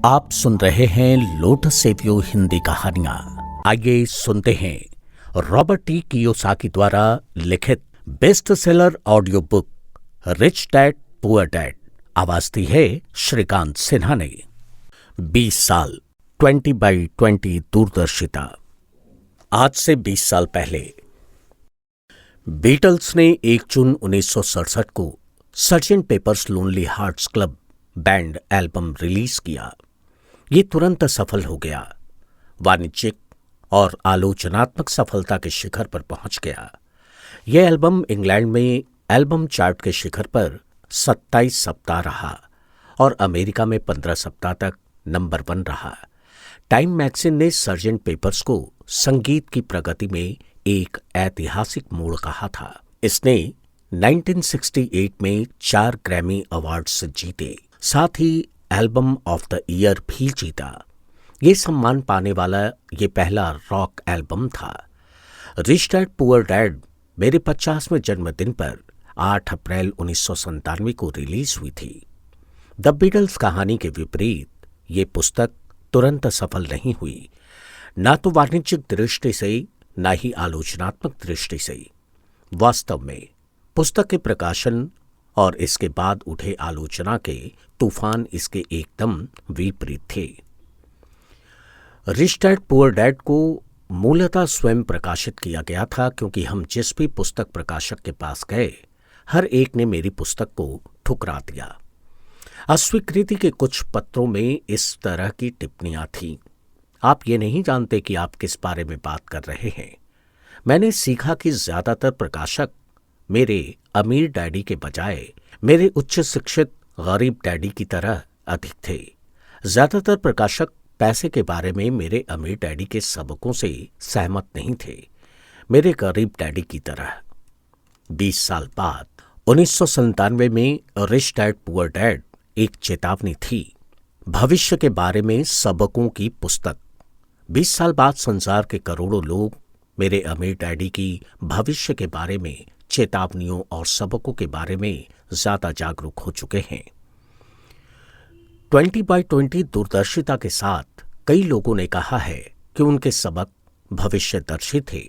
आप सुन रहे हैं लोटस सेवियो हिंदी कहानियां। आइए सुनते हैं रॉबर्ट टी कियोसाकी द्वारा लिखित best seller audio book rich dad poor dad. आवाज दी है श्रीकांत सिन्हा ने। 20 साल 20x20 दूरदर्शिता। आज से 20 साल पहले बीटल्स ने 1 जून 1967 को sergeant papers lonely hearts club band album release किया। ये तुरंत सफल हो गया, वाणिज्यिक और आलोचनात्मक सफलता के शिखर पर पहुंच गया। यह एल्बम इंग्लैंड में एल्बम चार्ट के शिखर पर 27 सप्ताह रहा और अमेरिका में 15 सप्ताह तक नंबर 1 रहा। टाइम मैगजीन ने सर्जेंट पेपर्स को संगीत की प्रगति में एक ऐतिहासिक मोड़ कहा था। इसने 1968 में 4 ग्रैमी अवार्ड्स जीते, साथ ही एल्बम ऑफ द ईयर भी जीता। ये सम्मान पाने वाला ये पहला रॉक एल्बम था। रिच डैड पुअर डैड मेरे 50वें जन्मदिन पर 8 अप्रैल 1997 को रिलीज हुई थी। द बीटल्स कहानी के विपरीत ये पुस्तक तुरंत सफल नहीं हुई, ना तो वाणिज्यिक दृष्टि से ना ही आलोचनात्मक दृष्टि से। वास्तव में पुस्तक के प्रकाशन और इसके बाद उठे आलोचना के तूफान इसके एकदम विपरीत थे। रिच डैड पुअर डैड को मूलतः स्वयं प्रकाशित किया गया था, क्योंकि हम जिस भी पुस्तक प्रकाशक के पास गए, हर एक ने मेरी पुस्तक को ठुकरा दिया। अस्वीकृति के कुछ पत्रों में इस तरह की टिप्पणियां थीं। आप ये नहीं जानते कि आप किस बारे में बात कर रहे हैं। मैंने सीखा कि ज्यादातर प्रकाशक मेरे अमीर डैडी के बजाय मेरे उच्च शिक्षित गरीब डैडी की तरह अधिक थे। ज्यादातर प्रकाशक पैसे के बारे में मेरे अमीर डैडी के सबकों से सहमत नहीं थे, मेरे गरीब डैडी की तरह। 20 साल बाद 1997 में रिच डैड पुअर डैड एक चेतावनी थी, भविष्य के बारे में सबकों की पुस्तक। 20 साल बाद संसार के करोड़ों लोग मेरे अमीर डैडी की भविष्य के बारे में चेतावनियों और सबकों के बारे में ज्यादा जागरूक हो चुके हैं। 20x20 दूरदर्शिता के साथ कई लोगों ने कहा है कि उनके सबक भविष्यदर्शी थे,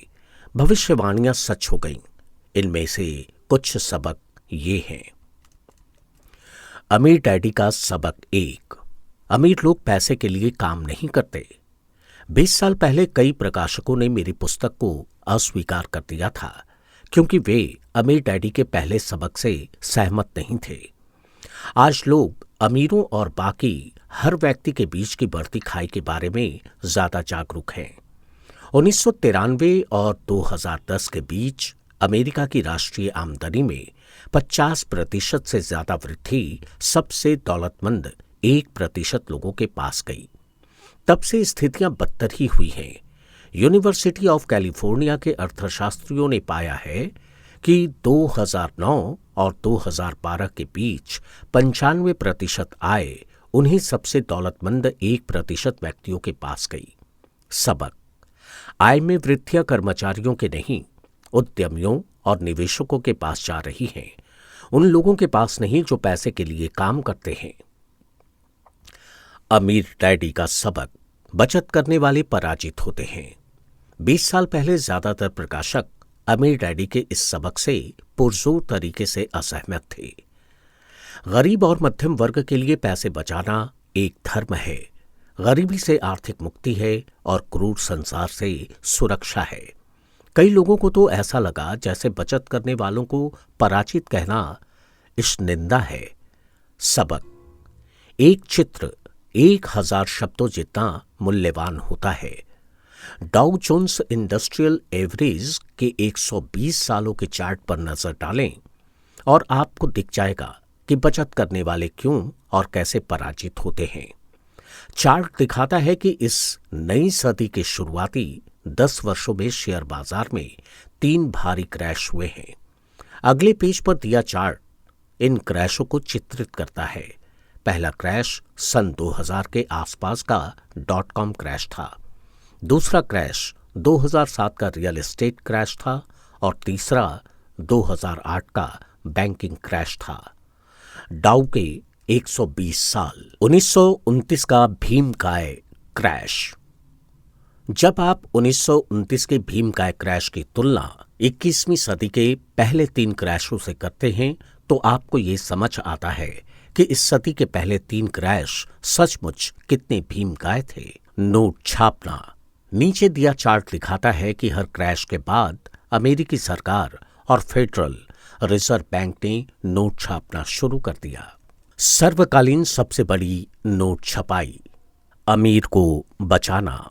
भविष्यवाणियां सच हो गईं। इनमें से कुछ सबक ये हैं। अमीर डैडी का सबक 1, अमीर लोग पैसे के लिए काम नहीं करते। 20 साल पहले कई प्रकाशकों ने मेरी पुस्तक को अस्वीकार कर दिया था, क्योंकि वे अमीर डैडी के पहले सबक से सहमत नहीं थे। आज लोग अमीरों और बाकी हर व्यक्ति के बीच की बढ़ती खाई के बारे में ज्यादा जागरूक हैं। 1993 और 2010 के बीच अमेरिका की राष्ट्रीय आमदनी में 50% से ज्यादा वृद्धि सबसे दौलतमंद 1% लोगों के पास गई। तब से स्थितियां बदतर ही हुई हैं। यूनिवर्सिटी ऑफ कैलिफोर्निया के अर्थशास्त्रियों ने पाया है कि 2009 और 2012 के बीच 95% आय उन्हीं सबसे दौलतमंद 1% व्यक्तियों के पास गई। सबक: आय में वृद्धियां कर्मचारियों के नहीं, उद्यमियों और निवेशकों के पास जा रही हैं, उन लोगों के पास नहीं जो पैसे के लिए काम करते हैं। अमीर डैडी का सबक: बचत करने वाले पराजित होते हैं। 20 साल पहले ज्यादातर प्रकाशक अमीर डैडी के इस सबक से पुरजोर तरीके से असहमत थे। गरीब और मध्यम वर्ग के लिए पैसे बचाना एक धर्म है, गरीबी से आर्थिक मुक्ति है और क्रूर संसार से सुरक्षा है। कई लोगों को तो ऐसा लगा जैसे बचत करने वालों को पराजित कहना ईशनिंदा है। सबक: एक चित्र 1000 शब्दों जितना मूल्यवान होता है। डाउ जोन्स इंडस्ट्रियल एवरेज के 120 सालों के चार्ट पर नजर डालें और आपको दिख जाएगा कि बचत करने वाले क्यों और कैसे पराजित होते हैं। चार्ट दिखाता है कि इस नई सदी के शुरुआती 10 वर्षों में शेयर बाजार में 3 भारी क्रैश हुए हैं। अगले पेज पर दिया चार्ट इन क्रैशों को चित्रित करता है। पहला क्रैश सन 2000 के आसपास का .com क्रैश था। दूसरा क्रैश 2007 का रियल एस्टेट क्रैश था और तीसरा 2008 का बैंकिंग क्रैश था। डाउ के 120 साल। 1929 का भीमकाय क्रैश। जब आप 1929 के भीमकाय क्रैश की तुलना 21वीं सदी के पहले 3 क्रैशों से करते हैं तो आपको ये समझ आता है कि इस सदी के पहले 3 क्रैश सचमुच कितने भीमकाय थे। नोट छापना। नीचे दिया चार्ट दिखाता है कि हर क्रैश के बाद अमेरिकी सरकार और फेडरल रिजर्व बैंक ने नोट छापना शुरू कर दिया। सर्वकालीन सबसे बड़ी नोट छपाई। अमीर को बचाना।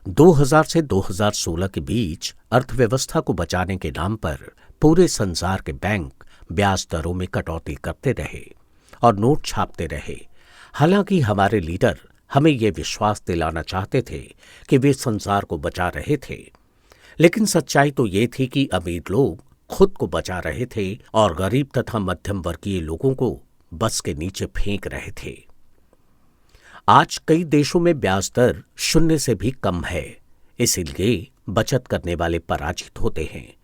2000 से 2016 के बीच अर्थव्यवस्था को बचाने के नाम पर पूरे संसार के बैंक ब्याज दरों में कटौती करते रहे और नोट छापते रहे। हालांकि हमारे लीडर हमें यह विश्वास दिलाना चाहते थे कि वे संसार को बचा रहे थे, लेकिन सच्चाई तो ये थी कि अमीर लोग खुद को बचा रहे थे और गरीब तथा मध्यम वर्गीय लोगों को बस के नीचे फेंक रहे थे। आज कई देशों में ब्याज दर 0 से भी कम है, इसीलिए बचत करने वाले पराजित होते हैं।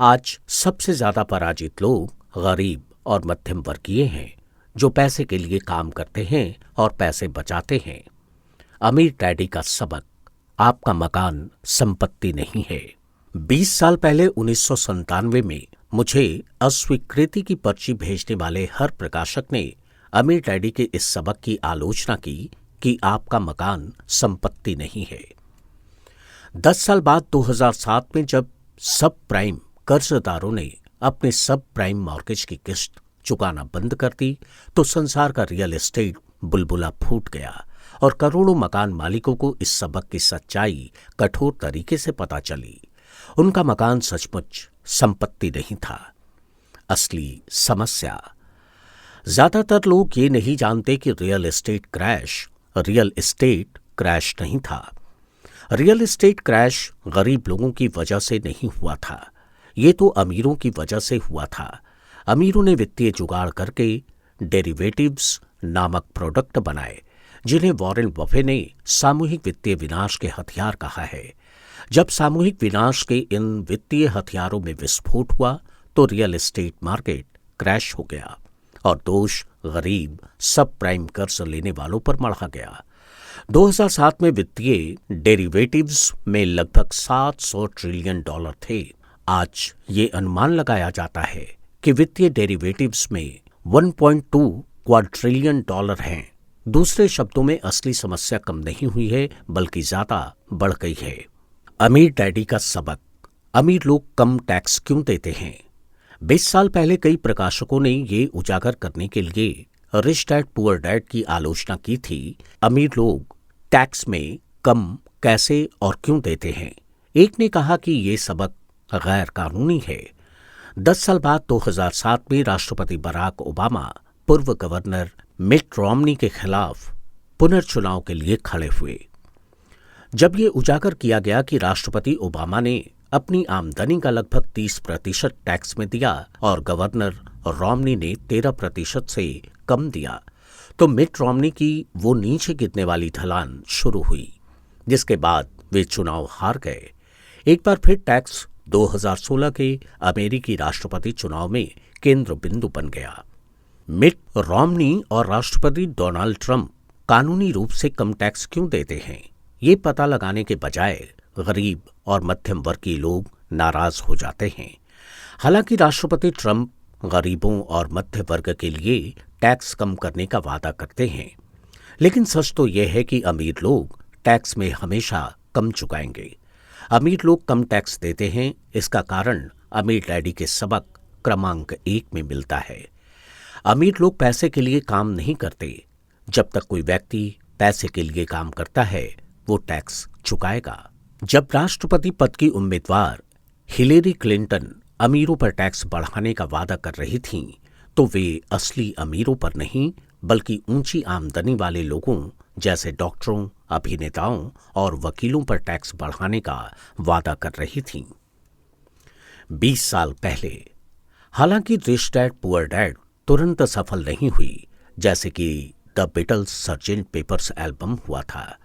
आज सबसे ज्यादा पराजित लोग गरीब और मध्यम वर्गीय हैं, जो पैसे के लिए काम करते हैं और पैसे बचाते हैं। अमीर डैडी का सबक। आपका मकान संपत्ति नहीं है। 20 साल पहले 1997 में मुझे अस्वीकृति की पर्ची भेजने वाले हर प्रकाशक ने अमीर डैडी के इस सबक की आलोचना की कि आपका मकान संपत्ति नहीं है। 10 साल बाद 2007 में जब सब प्राइम कर्जदारों ने अपने सब प्राइम मॉर्गेज की किस्त चुकाना बंद कर दी तो संसार का रियल एस्टेट बुलबुला फूट गया और करोड़ों मकान मालिकों को इस सबक की सच्चाई कठोर तरीके से पता चली। उनका मकान सचमुच संपत्ति नहीं था। असली समस्या। ज्यादातर लोग ये नहीं जानते कि रियल एस्टेट क्रैश नहीं था। रियल एस्टेट क्रैश गरीब लोगों की वजह से नहीं हुआ था, ये तो अमीरों की वजह से हुआ था। अमीरों ने वित्तीय जुगाड़ करके डेरिवेटिव्स नामक प्रोडक्ट बनाए, जिन्हें वॉरेन बफे ने सामूहिक वित्तीय विनाश के हथियार कहा है। जब सामूहिक विनाश के इन वित्तीय हथियारों में विस्फोट हुआ तो रियल एस्टेट मार्केट क्रैश हो गया और दोष गरीब सब प्राइम कर्ज लेने वालों पर मढ़ा गया। 2007 में वित्तीय डेरिवेटिव्स में लगभग $700 ट्रिलियन थे। आज ये अनुमान लगाया जाता है कि वित्तीय डेरिवेटिव्स में 1.2 क्वाड्रिलियन हैं। दूसरे शब्दों में असली समस्या कम नहीं हुई है बल्कि ज्यादा बढ़ गई है। अमीर डैडी का सबक। अमीर लोग कम टैक्स क्यों देते हैं? 20 साल पहले कई प्रकाशकों ने ये उजागर करने के लिए रिच डैड पुअर डैड की आलोचना की थी। अमीर लोग टैक्स में कम कैसे और क्यों देते हैं? एक ने कहा कि ये सबक गैर कानूनी है। 10 साल बाद 2007 में राष्ट्रपति बराक ओबामा पूर्व गवर्नर मिट रोमनी के खिलाफ पुनर्चुनाव के लिए खड़े हुए। जब ये उजागर किया गया कि राष्ट्रपति ओबामा ने अपनी आमदनी का लगभग 30% टैक्स में दिया और गवर्नर रोमनी ने 13% से कम दिया, तो मिट रोमनी की वो नीचे गिरने वाली ढलान शुरू हुई, जिसके बाद वे चुनाव हार गए। एक बार फिर टैक्स 2016 के अमेरिकी राष्ट्रपति चुनाव में केंद्र बिंदु बन गया। मिट रोमनी और राष्ट्रपति डोनाल्ड ट्रंप कानूनी रूप से कम टैक्स क्यों देते हैं, ये पता लगाने के बजाय गरीब और मध्यम वर्गीय लोग नाराज हो जाते हैं। हालांकि राष्ट्रपति ट्रंप गरीबों और मध्य वर्ग के लिए टैक्स कम करने का वादा करते हैं, लेकिन सच तो यह है कि अमीर लोग टैक्स में हमेशा कम चुकाएंगे। अमीर लोग कम टैक्स देते हैं, इसका कारण अमीर डैडी के सबक क्रमांक 1 में मिलता है। अमीर लोग पैसे के लिए काम नहीं करते। जब तक कोई व्यक्ति पैसे के लिए काम करता है वो टैक्स चुकाएगा। जब राष्ट्रपति पद की उम्मीदवार हिलेरी क्लिंटन अमीरों पर टैक्स बढ़ाने का वादा कर रही थीं, तो वे असली अमीरों पर नहीं बल्कि ऊंची आमदनी वाले लोगों जैसे डॉक्टरों, अभिनेताओं और वकीलों पर टैक्स बढ़ाने का वादा कर रही थीं। 20 साल पहले। हालांकि रिच डैड पुअर डैड तुरंत सफल नहीं हुई, जैसे कि the Beatles Sergeant Pepper's album हुआ था,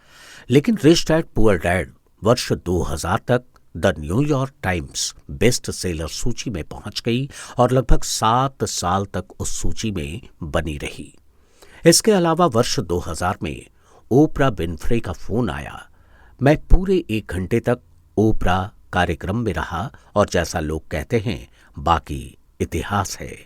लेकिन रिच डैड पुअर डैड वर्ष 2000 तक the New York times best seller सूची में पहुंच गई और लगभग 7 साल तक उस सूची में बनी रही। इसके अलावा वर्ष 2000 में ओपरा विनफ्रे का फोन आया। मैं पूरे 1 घंटे तक ओपरा कार्यक्रम में रहा और जैसा लोग कहते हैं बाकी इतिहास है।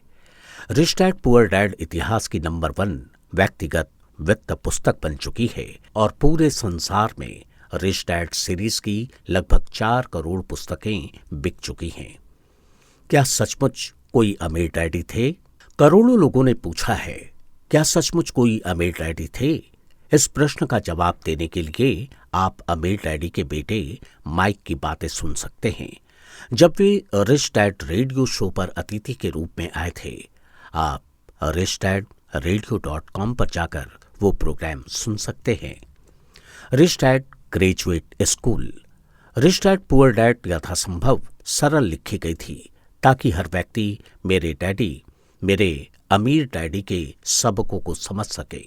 रिच डैड पुअर डैड इतिहास की नंबर 1 व्यक्तिगत वित्त पुस्तक बन चुकी है और पूरे संसार में रिच डैड सीरीज की लगभग 4 करोड़ पुस्तकें बिक चुकी हैं। क्या सचमुच कोई अमीर डैडी थे? करोड़ों लोगों ने पूछा है, क्या सचमुच कोई अमीर डैडी थे? इस प्रश्न का जवाब देने के लिए आप अमीर डैडी के बेटे माइक की बातें सुन सकते हैं, जब वे रिच डैड रेडियो शो पर अतिथि के रूप में आए थे। आप richdadradio.com पर जाकर वो प्रोग्राम सुन सकते हैं। Rich dad graduate school. Rich dad poor dad यथासंभव सरल लिखी गई थी ताकि हर व्यक्ति मेरे अमीर डैडी के सबकों को समझ सके।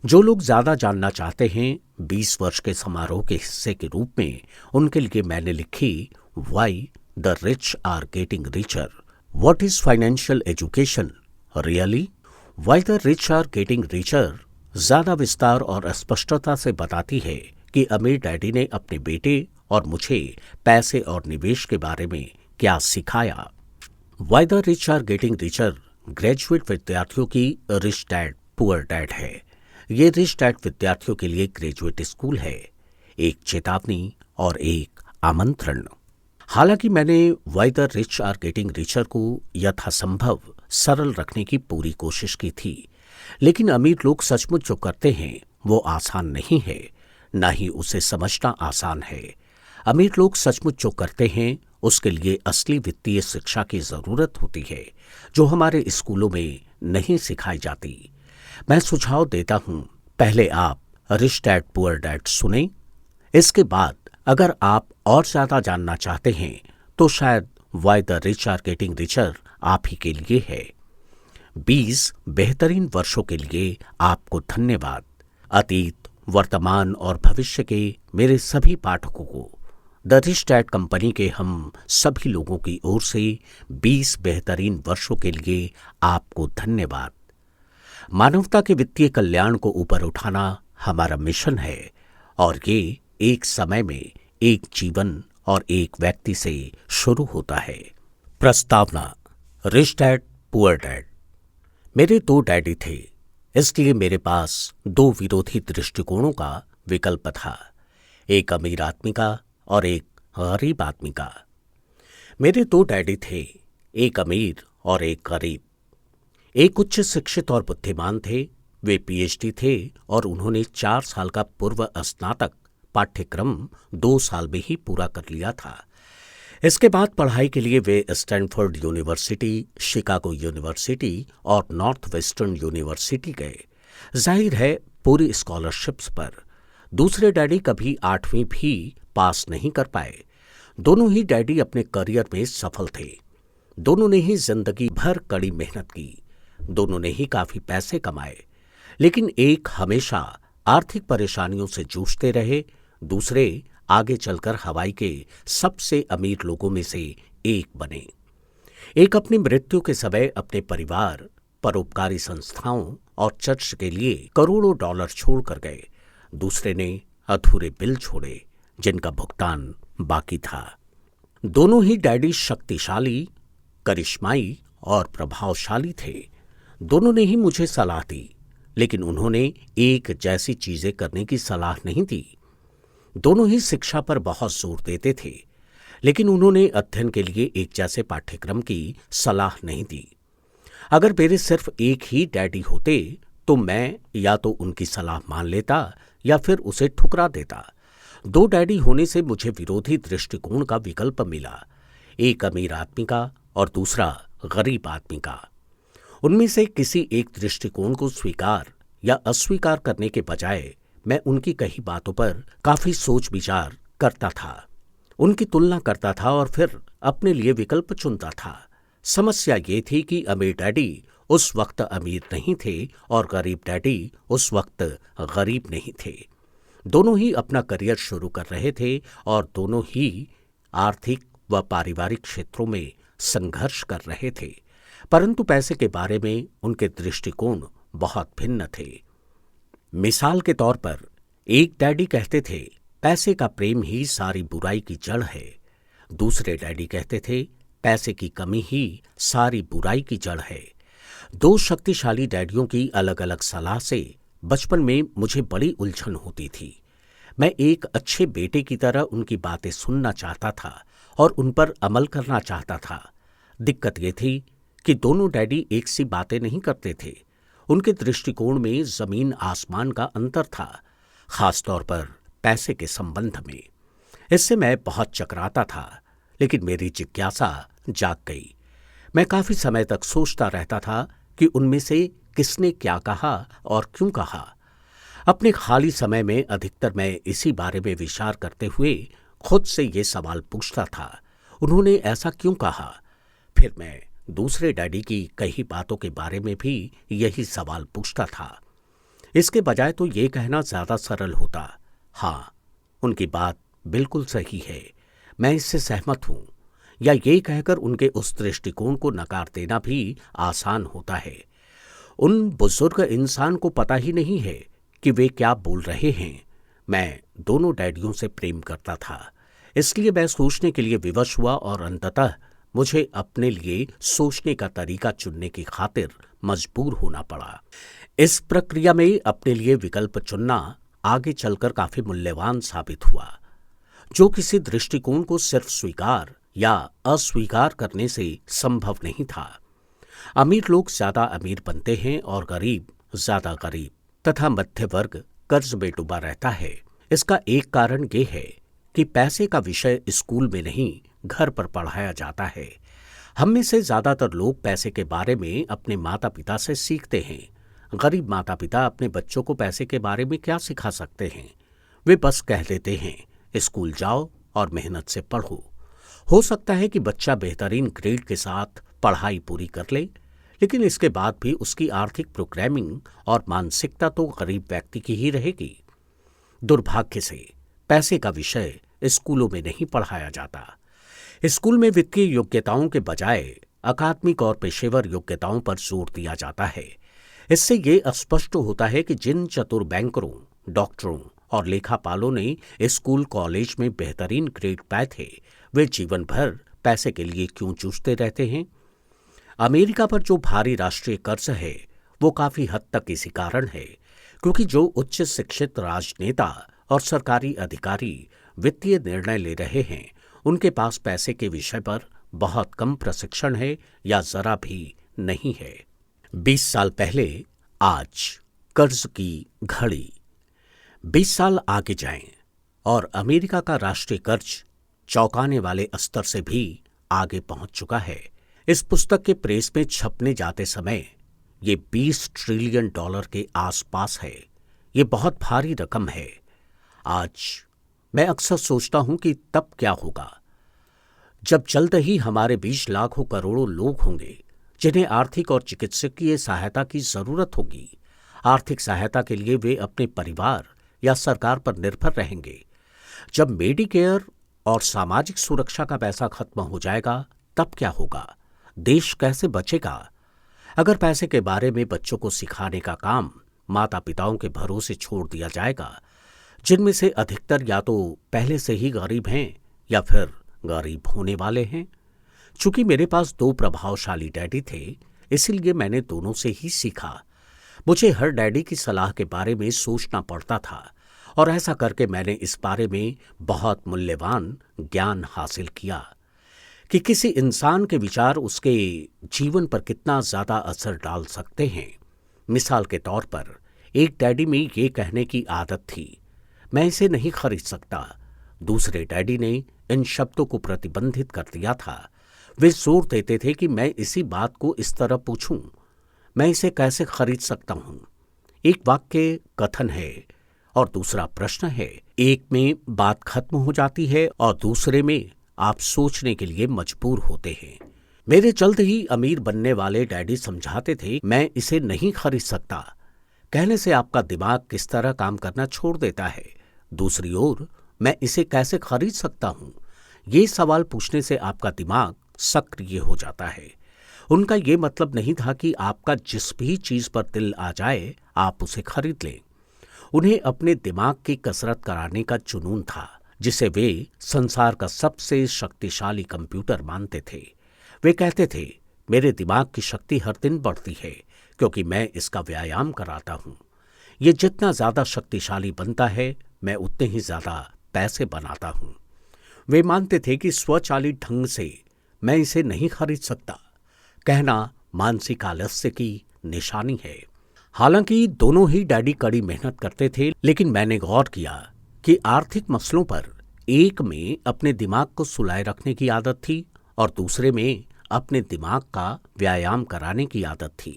जो लोग ज्यादा जानना चाहते हैं 20 वर्ष के समारोह के हिस्से के रूप में उनके लिए मैंने लिखी why the rich are getting richer, what is financial education really, why the rich are getting richer ज्यादा विस्तार और स्पष्टता से बताती है कि अमीर डैडी ने अपने बेटे और मुझे पैसे और निवेश के बारे में क्या सिखाया। Why the rich are getting richer graduate विद्यार्थियों की रिच डैड पुअर डैड है। ये रिच डैड विद्यार्थियों के लिए ग्रेजुएट स्कूल है, एक चेतावनी और एक आमंत्रण। हालांकि मैंने why the rich are getting richer को यथासंभव सरल रखने की पूरी कोशिश की थी, लेकिन अमीर लोग सचमुच जो करते हैं वो आसान नहीं है, ना ही उसे समझना आसान है। अमीर लोग सचमुच जो करते हैं उसके लिए असली वित्तीय शिक्षा की जरूरत होती है, जो हमारे स्कूलों में नहीं सिखाई जाती। मैं सुझाव देता हूं, पहले आप रिच डैड पुअर डैड सुने, इसके बाद अगर आप और ज्यादा जानना चाहते हैं तो शायद why the rich are getting richer आप ही के लिए है। 20 बेहतरीन वर्षों के लिए आपको धन्यवाद। अतीत, वर्तमान और भविष्य के मेरे सभी पाठकों को द रिच डैड कंपनी के हम सभी लोगों की ओर से 20 बेहतरीन वर्षों के लिए आपको धन्यवाद। मानवता के वित्तीय कल्याण को ऊपर उठाना हमारा मिशन है और ये एक समय में एक जीवन और एक व्यक्ति से शुरू होता है। प्रस्तावना। Rich dad poor dad. मेरे 2 डैडी थे, इसलिए मेरे पास 2 विरोधी दृष्टिकोणों का विकल्प था, एक अमीर आदमी का और एक गरीब आदमी का। मेरे 2 डैडी थे, एक अमीर और एक गरीब। एक उच्च शिक्षित और बुद्धिमान थे, वे पीएचडी थे और उन्होंने 4 साल का पूर्व स्नातक पाठ्यक्रम 2 साल में ही पूरा कर लिया था। इसके बाद पढ़ाई के लिए वे स्टैनफोर्ड यूनिवर्सिटी, शिकागो यूनिवर्सिटी और नॉर्थ वेस्टर्न यूनिवर्सिटी गए, जाहिर है पूरी स्कॉलरशिप्स पर। दूसरे डैडी कभी 8वीं भी पास नहीं कर पाए। दोनों ही डैडी अपने करियर में सफल थे। दोनों ने ही जिंदगी भर कड़ी मेहनत की, दोनों ने ही काफी पैसे कमाए, लेकिन एक हमेशा आर्थिक परेशानियों से जूझते रहे, दूसरे आगे चलकर हवाई के सबसे अमीर लोगों में से एक बने। एक अपनी मृत्यु के समय अपने परिवार, परोपकारी संस्थाओं और चर्च के लिए करोड़ों डॉलर छोड़कर गए, दूसरे ने अधूरे बिल छोड़े जिनका भुगतान बाकी था। दोनों ही डैडी शक्तिशाली, करिश्माई और प्रभावशाली थे। दोनों ने ही मुझे सलाह दी, लेकिन उन्होंने एक जैसी चीजें करने की सलाह नहीं दी। दोनों ही शिक्षा पर बहुत जोर देते थे, लेकिन उन्होंने अध्ययन के लिए एक जैसे पाठ्यक्रम की सलाह नहीं दी। अगर मेरे सिर्फ एक ही डैडी होते तो मैं या तो उनकी सलाह मान लेता या फिर उसे ठुकरा देता। 2 डैडी होने से मुझे विरोधी दृष्टिकोण का विकल्प मिला, एक अमीर आदमी का और दूसरा गरीब आदमी का। उनमें से किसी एक दृष्टिकोण को स्वीकार या अस्वीकार करने के बजाय मैं उनकी कही बातों पर काफी सोच विचार करता था, उनकी तुलना करता था और फिर अपने लिए विकल्प चुनता था। समस्या ये थी कि अमीर डैडी उस वक्त अमीर नहीं थे और गरीब डैडी उस वक्त गरीब नहीं थे। दोनों ही अपना करियर शुरू कर रहे थे और दोनों ही आर्थिक व पारिवारिक क्षेत्रों में संघर्ष कर रहे थे, परंतु पैसे के बारे में उनके दृष्टिकोण बहुत भिन्न थे। मिसाल के तौर पर एक डैडी कहते थे पैसे का प्रेम ही सारी बुराई की जड़ है, दूसरे डैडी कहते थे पैसे की कमी ही सारी बुराई की जड़ है। दो शक्तिशाली डैडियों की अलग अलग सलाह से बचपन में मुझे बड़ी उलझन होती थी। मैं एक अच्छे बेटे की तरह उनकी बातें सुनना चाहता था और उन पर अमल करना चाहता था। दिक्कत ये थी कि दोनों डैडी एक सी बातें नहीं करते थे। उनके दृष्टिकोण में जमीन आसमान का अंतर था, खास तौर पर पैसे के संबंध में। इससे मैं बहुत चकराता था, लेकिन मेरी जिज्ञासा जाग गई। मैं काफी समय तक सोचता रहता था कि उनमें से किसने क्या कहा और क्यों कहा। अपने खाली समय में अधिकतर मैं इसी बारे में विचार करते हुए खुद से ये सवाल पूछता था, उन्होंने ऐसा क्यों कहा। फिर मैं दूसरे डैडी की कई बातों के बारे में भी यही सवाल पूछता था। इसके बजाय तो ये कहना ज्यादा सरल होता, हाँ उनकी बात बिल्कुल सही है, मैं इससे सहमत हूं, या ये कहकर उनके उस दृष्टिकोण को नकार देना भी आसान होता है। उन बुजुर्ग इंसान को पता ही नहीं है कि वे क्या बोल रहे हैं। मैं दोनों डैडियों से प्रेम करता था, इसलिए मैं सोचने के लिए विवश हुआ और अंततः मुझे अपने लिए सोचने का तरीका चुनने की खातिर मजबूर होना पड़ा। इस प्रक्रिया में अपने लिए विकल्प चुनना आगे चलकर काफी मूल्यवान साबित हुआ, जो किसी दृष्टिकोण को सिर्फ स्वीकार या अस्वीकार करने से संभव नहीं था। अमीर लोग ज्यादा अमीर बनते हैं और गरीब ज्यादा गरीब तथा मध्य वर्ग कर्ज में डूबा रहता है। इसका एक कारण ये है कि पैसे का विषय स्कूल में नहीं घर पर पढ़ाया जाता है। हम में से ज्यादातर लोग पैसे के बारे में अपने माता पिता से सीखते हैं। गरीब माता पिता अपने बच्चों को पैसे के बारे में क्या सिखा सकते हैं। वे बस कह देते हैं स्कूल जाओ और मेहनत से पढ़ो। हो सकता है कि बच्चा बेहतरीन ग्रेड के साथ पढ़ाई पूरी कर ले, लेकिन इसके बाद भी उसकी आर्थिक प्रोग्रामिंग और मानसिकता तो गरीब व्यक्ति की ही रहेगी। दुर्भाग्य से पैसे का विषय स्कूलों में नहीं पढ़ाया जाता। स्कूल में वित्तीय योग्यताओं के बजाय अकादमिक और पेशेवर योग्यताओं पर जोर दिया जाता है। इससे ये स्पष्ट होता है कि जिन चतुर बैंकरों, डॉक्टरों और लेखापालों ने स्कूल कॉलेज में बेहतरीन ग्रेड पाए थे, वे जीवन भर पैसे के लिए क्यों जूझते रहते हैं। अमेरिका पर जो भारी राष्ट्रीय कर्ज है वो काफी हद तक इसी कारण है, क्योंकि जो उच्च शिक्षित राजनेता और सरकारी अधिकारी वित्तीय निर्णय ले रहे हैं, उनके पास पैसे के विषय पर बहुत कम प्रशिक्षण है या जरा भी नहीं है। 20 साल पहले आज कर्ज की घड़ी। 20 साल आगे जाएं और अमेरिका का राष्ट्रीय कर्ज चौंकाने वाले स्तर से भी आगे पहुंच चुका है। इस पुस्तक के प्रेस में छपने जाते समय ये $20 ट्रिलियन के आसपास है। ये बहुत भारी रकम है। आज मैं अक्सर सोचता हूं कि तब क्या होगा जब जल्द ही हमारे 20 लाखों करोड़ों लोग होंगे जिन्हें आर्थिक और चिकित्सकीय सहायता की जरूरत होगी। आर्थिक सहायता के लिए वे अपने परिवार या सरकार पर निर्भर रहेंगे। जब मेडिकेयर और सामाजिक सुरक्षा का पैसा खत्म हो जाएगा, तब क्या होगा? देश कैसे बचेगा? अगर पैसे के बारे में बच्चों को सिखाने का काम माता पिताओं के भरोसे छोड़ दिया जाएगा, जिनमें से अधिकतर या तो पहले से ही गरीब हैं या फिर गरीब होने वाले हैं। चूंकि मेरे पास 2 प्रभावशाली डैडी थे, इसलिए मैंने दोनों से ही सीखा। मुझे हर डैडी की सलाह के बारे में सोचना पड़ता था और ऐसा करके मैंने इस बारे में बहुत मूल्यवान ज्ञान हासिल किया कि किसी इंसान के विचार उसके जीवन पर कितना ज्यादा असर डाल सकते हैं। मिसाल के तौर पर एक डैडी में ये कहने की आदत थी, मैं इसे नहीं खरीद सकता। दूसरे डैडी ने इन शब्दों को प्रतिबंधित कर दिया था। वे जोर देते थे कि मैं इसी बात को इस तरह पूछूं, मैं इसे कैसे खरीद सकता हूं। एक वाक्य कथन है और दूसरा प्रश्न है। एक में बात खत्म हो जाती है और दूसरे में आप सोचने के लिए मजबूर होते हैं। मेरे जल्द ही अमीर बनने वाले डैडी समझाते थे, मैं इसे नहीं खरीद सकता कहने से आपका दिमाग किस तरह काम करना छोड़ देता है। दूसरी ओर, मैं इसे कैसे खरीद सकता हूं, ये सवाल पूछने से आपका दिमाग सक्रिय हो जाता है। उनका ये मतलब नहीं था कि आपका जिस भी चीज पर दिल आ जाए आप उसे खरीद लें। उन्हें अपने दिमाग की कसरत कराने का जुनून था, जिसे वे संसार का सबसे शक्तिशाली कंप्यूटर मानते थे। वे कहते थे, मेरे दिमाग की शक्ति हर दिन बढ़ती है क्योंकि मैं इसका व्यायाम कराता हूं। ये जितना ज्यादा शक्तिशाली बनता है, मैं उतने ही ज्यादा पैसे बनाता हूं। वे मानते थे कि स्वचालित ढंग से मैं इसे नहीं खरीद सकता कहना मानसिक आलस्य की निशानी है। हालांकि दोनों ही डैडी कड़ी मेहनत करते थे, लेकिन मैंने गौर किया कि आर्थिक मसलों पर एक में अपने दिमाग को सुलाए रखने की आदत थी और दूसरे में अपने दिमाग का व्यायाम कराने की आदत थी।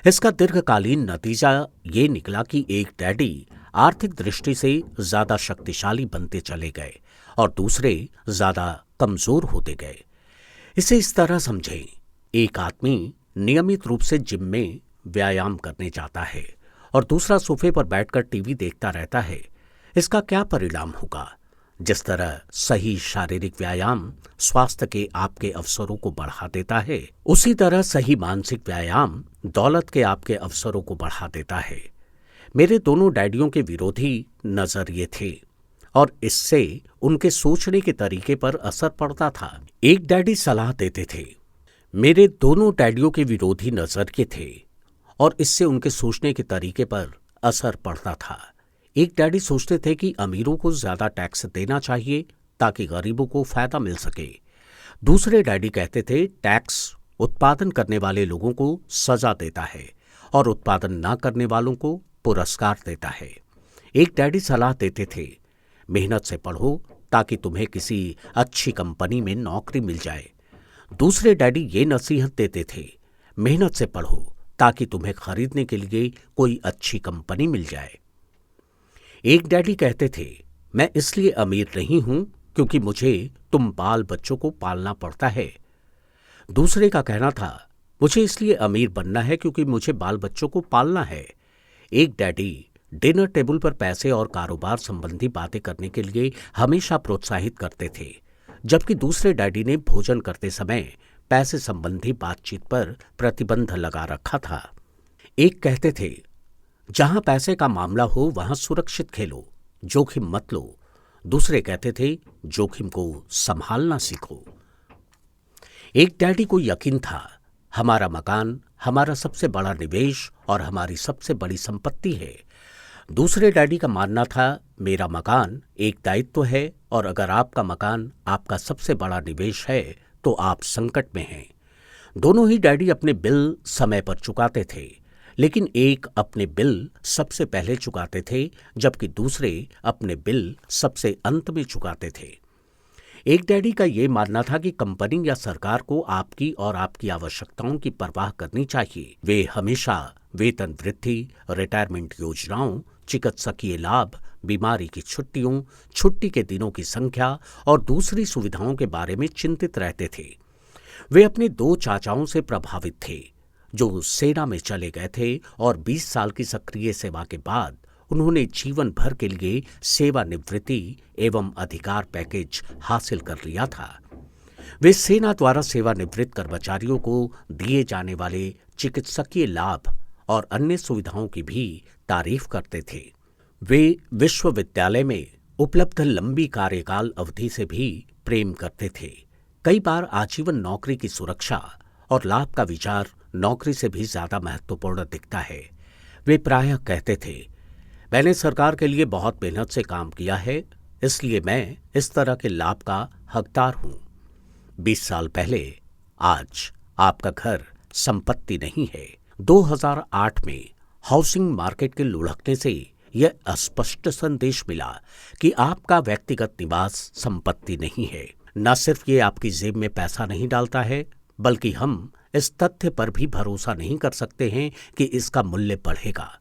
इसका दीर्घकालीन नतीजा ये निकला कि एक डैडी आर्थिक दृष्टि से ज्यादा शक्तिशाली बनते चले गए और दूसरे ज्यादा कमजोर होते गए। इसे इस तरह समझें, एक आदमी नियमित रूप से जिम में व्यायाम करने जाता है और दूसरा सोफे पर बैठकर टीवी देखता रहता है। इसका क्या परिणाम होगा? जिस तरह सही शारीरिक व्यायाम स्वास्थ्य के आपके अवसरों को बढ़ा देता है, उसी तरह सही मानसिक व्यायाम दौलत के आपके अवसरों को बढ़ा देता है। मेरे दोनों डैडियों के विरोधी नजरिए थे और इससे उनके सोचने के तरीके पर असर पड़ता था। एक डैडी सलाह देते थे, मेरे दोनों डैडियों के विरोधी नजरिए थे और इससे उनके सोचने के तरीके पर असर पड़ता था। एक डैडी सोचते थे कि अमीरों को ज्यादा टैक्स देना चाहिए ताकि गरीबों को फायदा मिल सके। दूसरे डैडी कहते थे, टैक्स उत्पादन करने वाले लोगों को सजा देता है और उत्पादन ना करने वालों को पुरस्कार देता है। एक डैडी सलाह देते थे, मेहनत से पढ़ो ताकि तुम्हें किसी अच्छी कंपनी में नौकरी मिल जाए। दूसरे डैडी ये नसीहत देते थे, मेहनत से पढ़ो ताकि तुम्हें खरीदने के लिए कोई अच्छी कंपनी मिल जाए। एक डैडी कहते थे, मैं इसलिए अमीर नहीं हूं क्योंकि मुझे तुम बाल बच्चों को पालना पड़ता है। दूसरे का कहना था, मुझे इसलिए अमीर बनना है क्योंकि मुझे बाल बच्चों को पालना है। एक डैडी डिनर टेबल पर पैसे और कारोबार संबंधी बातें करने के लिए हमेशा प्रोत्साहित करते थे, जबकि दूसरे डैडी ने भोजन करते समय पैसे संबंधी बातचीत पर प्रतिबंध लगा रखा था। एक कहते थे, जहां पैसे का मामला हो वहां सुरक्षित खेलो, जोखिम मत लो। दूसरे कहते थे, जोखिम को संभालना सीखो। एक डैडी को यकीन था, हमारा मकान हमारा सबसे बड़ा निवेश और हमारी सबसे बड़ी संपत्ति है। दूसरे डैडी का मानना था, मेरा मकान एक दायित्व है और अगर आपका मकान आपका सबसे बड़ा निवेश है तो आप संकट में हैं। दोनों ही डैडी अपने बिल समय पर चुकाते थे, लेकिन एक अपने बिल सबसे पहले चुकाते थे जबकि दूसरे अपने बिल सबसे अंत में चुकाते थे। एक डैडी का यह मानना था कि कंपनी या सरकार को आपकी और आपकी आवश्यकताओं की परवाह करनी चाहिए। वे हमेशा वेतन वृद्धि, रिटायरमेंट योजनाओं, चिकित्सकीय लाभ, बीमारी की छुट्टियों, छुट्टी के दिनों की संख्या और दूसरी सुविधाओं के बारे में चिंतित रहते थे। वे अपने 2 चाचाओं से प्रभावित थे जो सेना में चले गए थे और 20 साल की सक्रिय सेवा के बाद उन्होंने जीवन भर के लिए सेवानिवृत्ति एवं अधिकार पैकेज हासिल कर लिया था। वे सेना द्वारा सेवानिवृत्त कर्मचारियों को दिए जाने वाले चिकित्सकीय लाभ और अन्य सुविधाओं की भी तारीफ करते थे। वे विश्वविद्यालय में उपलब्ध लंबी कार्यकाल अवधि से भी प्रेम करते थे। कई बार आजीवन नौकरी की सुरक्षा और लाभ का विचार नौकरी से भी ज्यादा महत्वपूर्ण दिखता है। वे प्रायः कहते थे, मैंने सरकार के लिए बहुत मेहनत से काम किया है, इसलिए मैं इस तरह के लाभ का हकदार हूं। 20 साल पहले आज आपका घर संपत्ति नहीं है। 2008 में हाउसिंग मार्केट के लुढ़कने से यह स्पष्ट संदेश मिला कि आपका व्यक्तिगत निवास संपत्ति नहीं है। न सिर्फ ये आपकी जेब में पैसा नहीं डालता है, बल्कि हम इस तथ्य पर भी भरोसा नहीं कर सकते हैं कि इसका मूल्य बढ़ेगा।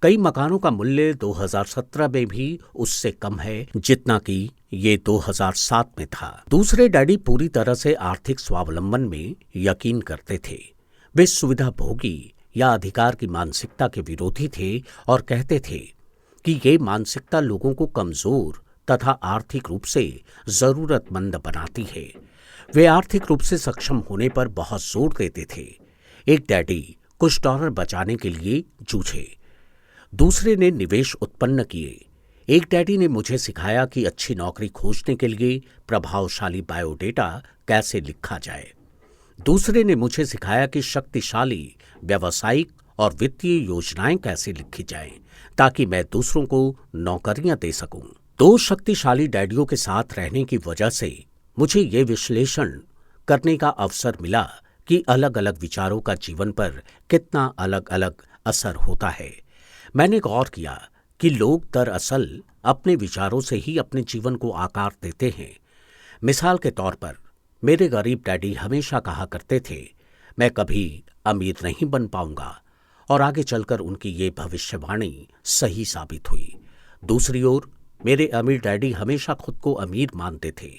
कई मकानों का मूल्य 2017 में भी उससे कम है जितना कि ये 2007 में था। दूसरे डैडी पूरी तरह से आर्थिक स्वावलंबन में यकीन करते थे। वे सुविधा भोगी या अधिकार की मानसिकता के विरोधी थे और कहते थे कि ये मानसिकता लोगों को कमजोर तथा आर्थिक रूप से जरूरतमंद बनाती है। वे आर्थिक रूप से सक्षम होने पर बहुत जोर देते थे। एक डैडी कुछ डॉलर बचाने के लिए जूझे, दूसरे ने निवेश उत्पन्न किए। एक डैडी ने मुझे सिखाया कि अच्छी नौकरी खोजने के लिए प्रभावशाली बायोडेटा कैसे लिखा जाए। दूसरे ने मुझे सिखाया कि शक्तिशाली व्यावसायिक और वित्तीय योजनाएं कैसे लिखी जाएं, ताकि मैं दूसरों को नौकरियां दे सकूं। दो शक्तिशाली डैडियों के साथ रहने की वजह से मुझे ये विश्लेषण करने का अवसर मिला कि अलग अलग विचारों का जीवन पर कितना अलग अलग असर होता है। मैंने गौर किया कि लोग दरअसल अपने विचारों से ही अपने जीवन को आकार देते हैं। मिसाल के तौर पर मेरे गरीब डैडी हमेशा कहा करते थे, मैं कभी अमीर नहीं बन पाऊंगा, और आगे चलकर उनकी ये भविष्यवाणी सही साबित हुई। दूसरी ओर मेरे अमीर डैडी हमेशा खुद को अमीर मानते थे।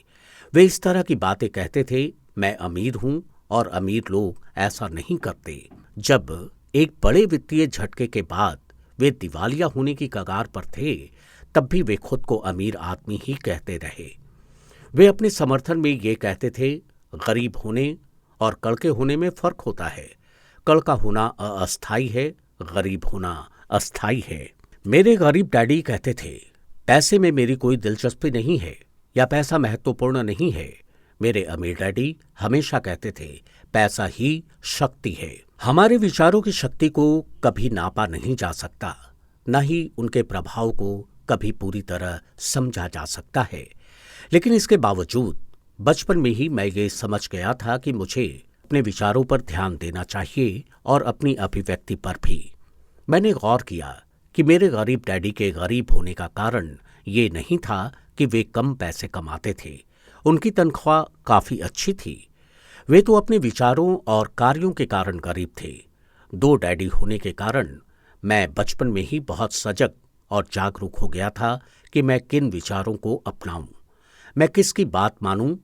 वे इस तरह की बातें कहते थे, मैं अमीर हूं और अमीर लोग ऐसा नहीं करते। जब एक बड़े वित्तीय झटके के बाद वे दिवालिया होने की कगार पर थे, तब भी वे खुद को अमीर आदमी ही कहते रहे। वे अपने समर्थन में ये कहते थे, गरीब होने और कड़के होने में फर्क होता है। कड़का होना अस्थायी है, गरीब होना अस्थायी है। मेरे गरीब डैडी कहते थे, पैसे में मेरी कोई दिलचस्पी नहीं है या पैसा महत्वपूर्ण नहीं है। मेरे अमीर डैडी हमेशा कहते थे, पैसा ही शक्ति है। हमारे विचारों की शक्ति को कभी नापा नहीं जा सकता, न ही उनके प्रभाव को कभी पूरी तरह समझा जा सकता है। लेकिन इसके बावजूद बचपन में ही मैं ये समझ गया था कि मुझे अपने विचारों पर ध्यान देना चाहिए और अपनी अभिव्यक्ति पर भी। मैंने गौर किया कि मेरे गरीब डैडी के गरीब होने का कारण ये नहीं था कि वे कम पैसे कमाते थे। उनकी तनख्वाह काफी अच्छी थी। वे तो अपने विचारों और कार्यों के कारण गरीब थे। दो डैडी होने के कारण मैं बचपन में ही बहुत सजग और जागरूक हो गया था कि मैं किन विचारों को अपनाऊं, मैं किसकी बात मानूं,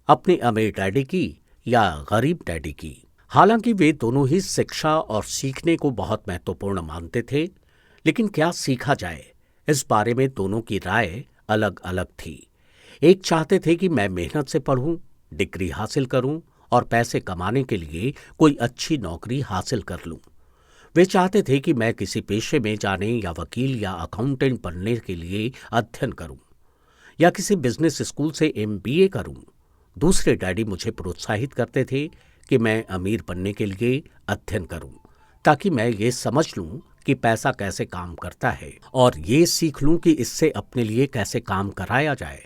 अपने अमीर डैडी की या गरीब डैडी की। हालांकि वे दोनों ही शिक्षा और सीखने को बहुत महत्वपूर्ण मानते थे, लेकिन क्या सीखा जाए, इस बारे में दोनों की राय अलग अलग थी। एक चाहते थे कि मैं मेहनत से पढ़ूं, डिग्री हासिल करूं और पैसे कमाने के लिए कोई अच्छी नौकरी हासिल कर लूं। वे चाहते थे कि मैं किसी पेशे में जाने या वकील या अकाउंटेंट बनने के लिए अध्ययन करूं या किसी बिजनेस स्कूल से MBA करूं। दूसरे डैडी मुझे प्रोत्साहित करते थे कि मैं अमीर बनने के लिए अध्ययन करूं, ताकि मैं ये समझ लूं कि पैसा कैसे काम करता है और ये सीख लूं कि इससे अपने लिए कैसे काम कराया जाए।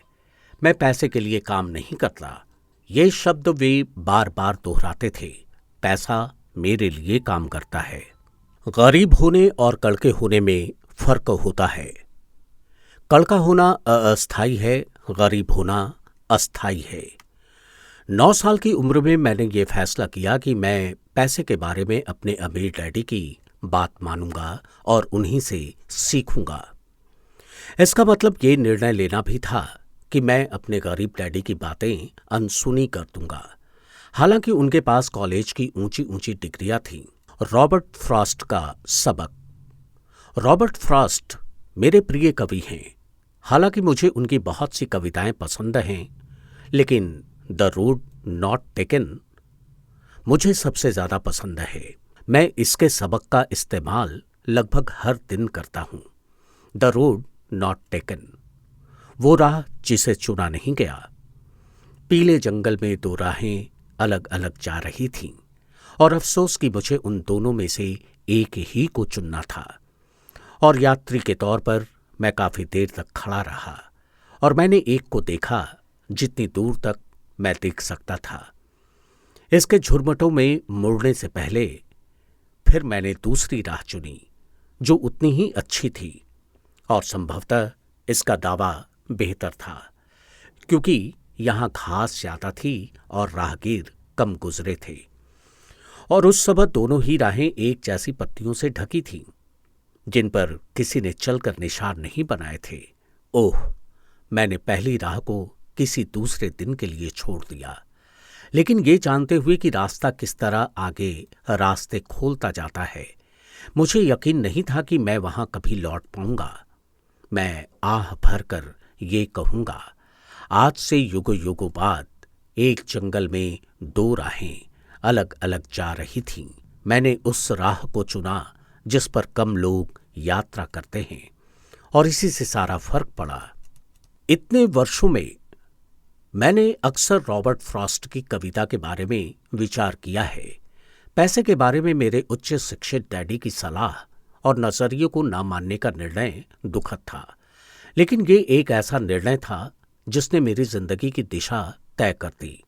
मैं पैसे के लिए काम नहीं करता, ये शब्द वे बार बार दोहराते थे। पैसा मेरे लिए काम करता है। गरीब होने और कड़के होने में फर्क होता है। कड़का होना अस्थायी है, गरीब होना अस्थायी है। 9 साल की उम्र में मैंने ये फैसला किया कि मैं पैसे के बारे में अपने अमीर डैडी की बात मानूंगा और उन्हीं से सीखूंगा। इसका मतलब ये निर्णय लेना भी था कि मैं अपने गरीब डैडी की बातें अनसुनी कर दूंगा। हालांकि उनके पास कॉलेज की ऊंची ऊंची डिग्रियां थीं। रॉबर्ट फ्रॉस्ट का सबक। रॉबर्ट फ्रॉस्ट मेरे प्रिय कवि हैं। हालांकि मुझे उनकी बहुत सी कविताएं पसंद हैं, लेकिन द रोड नॉट टेकन मुझे सबसे ज्यादा पसंद है। मैं इसके सबक का इस्तेमाल लगभग हर दिन करता हूं। द रोड नॉट टेकन, वो राह जिसे चुना नहीं गया। पीले जंगल में दो राहें अलग अलग जा रही थीं और अफसोस कि मुझे उन दोनों में से एक ही को चुनना था। और यात्री के तौर पर मैं काफी देर तक खड़ा रहा और मैंने एक को देखा जितनी दूर तक मैं देख सकता था। इसके झुरमुटों में मुड़ने से पहले फिर मैंने दूसरी राह चुनी जो उतनी ही अच्छी थी और संभवतः इसका दावा बेहतर था, क्योंकि यहां घास ज्यादा थी और राहगीर कम गुजरे थे। और उस समय दोनों ही राहें एक जैसी पत्तियों से ढकी थीं, जिन पर किसी ने चलकर निशान नहीं बनाए थे। ओह, मैंने पहली राह को किसी दूसरे दिन के लिए छोड़ दिया, लेकिन ये जानते हुए कि रास्ता किस तरह आगे रास्ते खोलता जाता है। मुझे यकीन नहीं था कि मैं वहां कभी लौट पाऊंगा। मैं आह भरकर ये कहूंगा, आज से युगों युगों बाद एक जंगल में दो राहें अलग अलग जा रही थीं। मैंने उस राह को चुना जिस पर कम लोग यात्रा करते हैं, और इसी से सारा फर्क पड़ा। इतने वर्षों में मैंने अक्सर रॉबर्ट फ्रॉस्ट की कविता के बारे में विचार किया है। पैसे के बारे में मेरे उच्च शिक्षित डैडी की सलाह और नजरिए को न मानने का निर्णय दुखद था, लेकिन ये एक ऐसा निर्णय था जिसने मेरी जिंदगी की दिशा तय कर दी।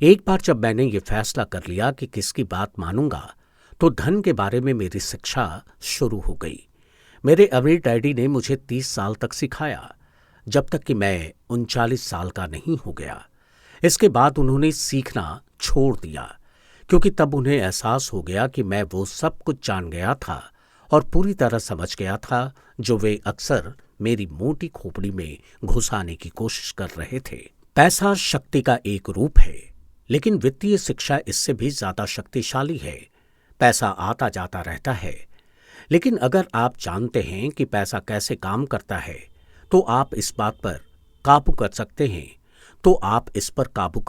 एक बार जब मैंने ये फैसला कर लिया कि किसकी बात मानूंगा, तो धन के बारे में मेरी शिक्षा शुरू हो गई। मेरे अमीर डैडी ने मुझे 30 साल तक सिखाया, जब तक कि मैं 39 साल का नहीं हो गया। इसके बाद उन्होंने सीखना छोड़ दिया, क्योंकि तब उन्हें एहसास हो गया कि मैं वो सब कुछ जान गया था और पूरी तरह समझ गया था जो वे अक्सर मेरी मोटी खोपड़ी में घुसाने की कोशिश कर रहे थे। पैसा शक्ति का एक रूप है, लेकिन वित्तीय शिक्षा इससे भी ज्यादा शक्तिशाली है। पैसा आता जाता रहता है, लेकिन अगर आप जानते हैं कि पैसा कैसे काम करता है, तो आप इस बात पर काबू कर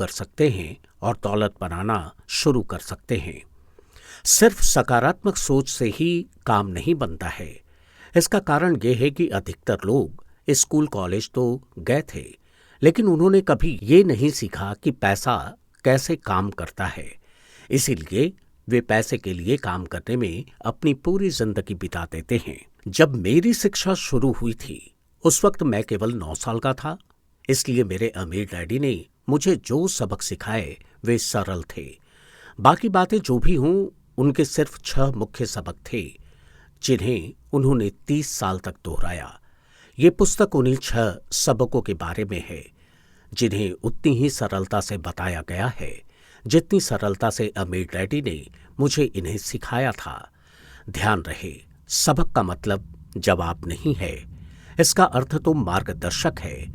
सकते हैं, और दौलत बनाना शुरू कर सकते हैं। सिर्फ सकारात्मक सोच से ही काम नहीं बनता है। इसका कारण यह है कि अधिकतर लोग स्कूल कॉलेज तो गए थे, लेकिन उन्होंने कभी ये नहीं सीखा कि पैसा कैसे काम करता है। इसीलिए वे पैसे के लिए काम करने में अपनी पूरी जिंदगी बिता देते हैं। जब मेरी शिक्षा शुरू हुई थी, उस वक्त मैं केवल 9 साल का था, इसलिए मेरे अमीर डैडी ने मुझे जो सबक सिखाए वे सरल थे। बाकी बातें जो भी हों, उनके सिर्फ 6 मुख्य सबक थे, जिन्हें उन्होंने 30 साल तक दोहराया। ये पुस्तक उन्हीं 6 सबकों के बारे में है, जिन्हें उतनी ही सरलता से बताया गया है जितनी सरलता से अमीर डैडी ने मुझे इन्हें सिखाया था। ध्यान रहे, सबक का मतलब जवाब नहीं है। इसका अर्थ तो मार्गदर्शक है,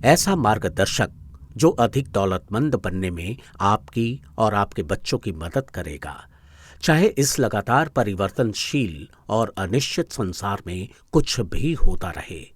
ऐसा मार्गदर्शक जो अधिक दौलतमंद बनने में आपकी और आपके बच्चों की मदद करेगा, चाहे इस लगातार परिवर्तनशील और अनिश्चित संसार में कुछ भी होता रहे।